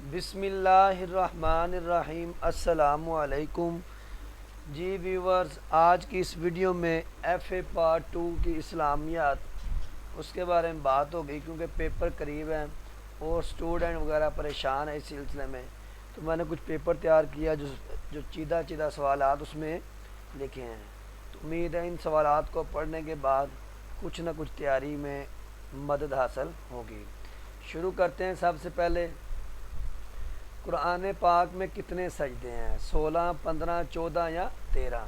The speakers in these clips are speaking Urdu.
بسم اللہ الرحمن الرحیم۔ السلام علیکم جی ویورز، آج کی اس ویڈیو میں ایف اے پارٹ 2 کی اسلامیات اس کے بارے میں بات ہو گئی، کیونکہ پیپر قریب ہیں اور سٹوڈنٹ وغیرہ پریشان ہیں اس سلسلے میں، تو میں نے کچھ پیپر تیار کیا جو چیدہ سوالات اس میں لکھے ہیں۔ تو امید ہے ان سوالات کو پڑھنے کے بعد کچھ نہ کچھ تیاری میں مدد حاصل ہوگی۔ شروع کرتے ہیں۔ سب سے پہلے قرآن پاک میں کتنے سجدے ہیں؟ 16، 15، 14 یا 13؟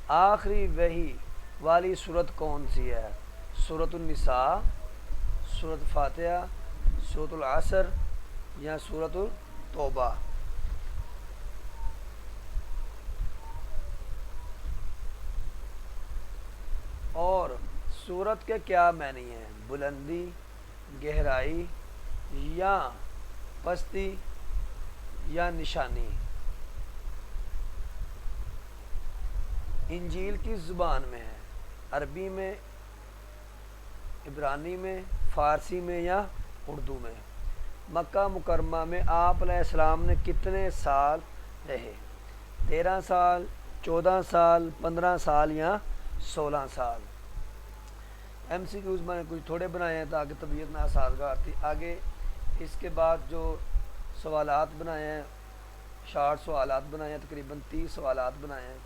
آخری وحی والی سورت کون سی ہے؟ سورۃ النساء، سورۃ فاتحہ، سورۃ العصر یا سورۃ التوبہ؟ اور سورت کے کیا معنی ہیں؟ بلندی، گہرائی یا پستی یا نشانی؟ انجیل کس زبان میں ہے؟ عربی میں، عبرانی میں، فارسی میں یا اردو میں؟ مکہ مکرمہ میں آپ علیہ السلام نے کتنے سال رہے؟ 13 سال، 14 سال، 15 سال یا 16 سال؟ ایم سی کیوز میں نے کچھ تھوڑے بنائے ہیں تاکہ طبیعت نہ سازگار تھی۔ آگے اس کے بعد جو سوالات بنائے ہیں، شارٹ سوالات بنائے ہیں، تقریباً 30 سوالات بنائے ہیں۔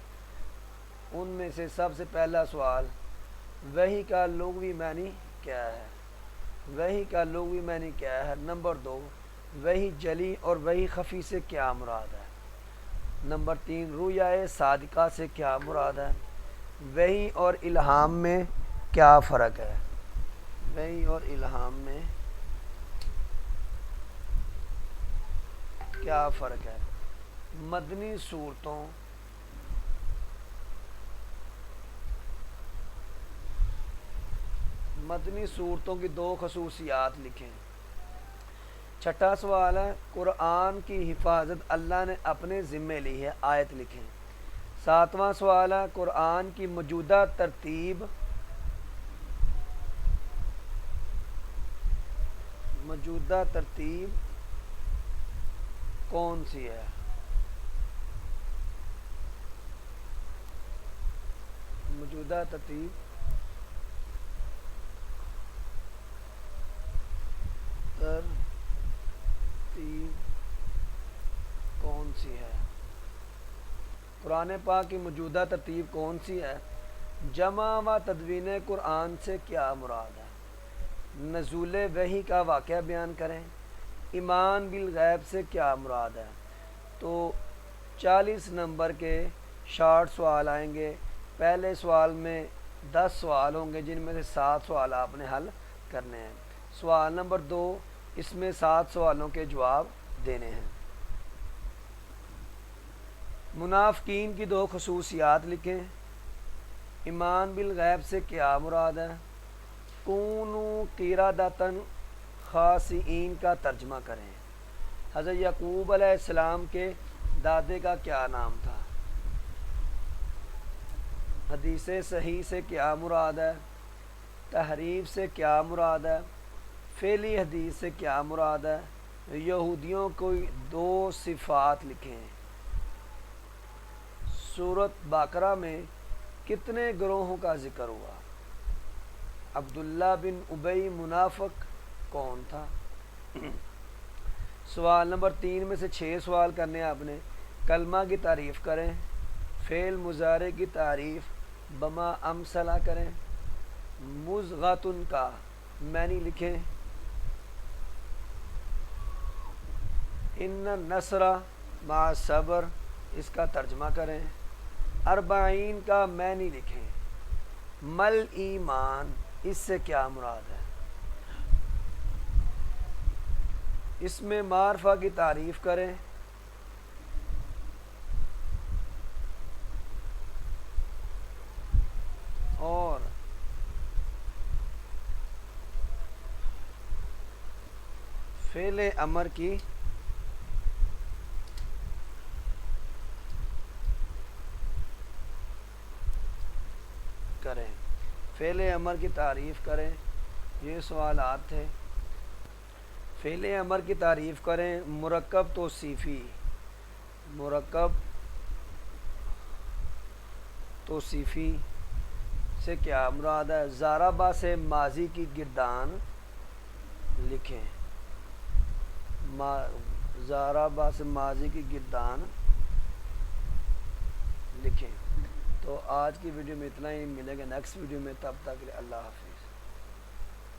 ان میں سے سب سے پہلا سوال، وحی کا لغوی معنی کیا ہے؟ وحی کا لغوی معنی کیا ہے؟ نمبر 2، وحی جلی اور وحی خفی سے کیا مراد ہے؟ نمبر 3، رؤیائے صادقہ سے کیا مراد ہے؟ وحی اور الہام میں کیا فرق ہے؟ وحی اور الہام میں کیا فرق ہے؟ مدنی صورتوں کی 2 خصوصیات لکھیں۔ چھٹا سوال ہے، قرآن کی حفاظت اللہ نے اپنے ذمے لی ہے، آیت لکھیں۔ 7واں سوال ہے، قرآن کی موجودہ ترتیب کون سی ہے؟ موجودہ ترتیب کون سی ہے؟ قرآن پاک کی موجودہ ترتیب کون سی ہے؟ جمع و تدوین قرآن سے کیا مراد ہے؟ نزول وحی کا واقعہ بیان کریں۔ ایمان بالغیب سے کیا مراد ہے؟ تو 40 نمبر کے شارٹ سوال آئیں گے۔ پہلے سوال میں 10 سوال ہوں گے، جن میں سے 7 سوال آپ نے حل کرنے ہیں۔ سوال نمبر 2، اس میں 7 سوالوں کے جواب دینے ہیں۔ منافقین کی 2 خصوصیات لکھیں۔ ایمان بالغیب سے کیا مراد ہے؟ کونوا قردۃ خاسئین کا ترجمہ کریں۔ حضرت یعقوب علیہ السلام کے دادے کا کیا نام تھا؟ حدیث صحیح سے کیا مراد ہے؟ تحریف سے کیا مراد ہے؟ فعلی حدیث سے کیا مراد ہے؟ یہودیوں کو 2 صفات لکھیں۔ سورۃ بقرہ میں کتنے گروہوں کا ذکر ہوا؟ عبداللہ بن ابی منافق کون تھا؟ سوال نمبر 3 میں سے 6 سوال کرنے آپ نے۔ کلمہ کی تعریف کریں۔ فعل مضارع کی تعریف بما امثلہ کریں۔ مضغۃ کا معنی لکھیں۔ ان النصر مع الصبر، اس کا ترجمہ کریں۔ 40 کا معنی لکھیں۔ مل ایمان، اس سے کیا مراد ہے؟ اس میں معرفہ کی تعریف کریں۔ اور فعل امر کی کریں۔ فعل امر کی تعریف کریں۔ یہ سوالات تھے۔ فعل امر کی تعریف کریں۔ مرکب توصیفی، مرکب توصیفی سے کیا مراد ہے؟ ضربہ سے ماضی کی گردان لکھیں، ضربہ سے ماضی کی گردان لکھیں۔ تو آج کی ویڈیو میں اتنا ہی، ملیں گے نیکسٹ ویڈیو میں، تب تک کے لیے اللہ حافظ۔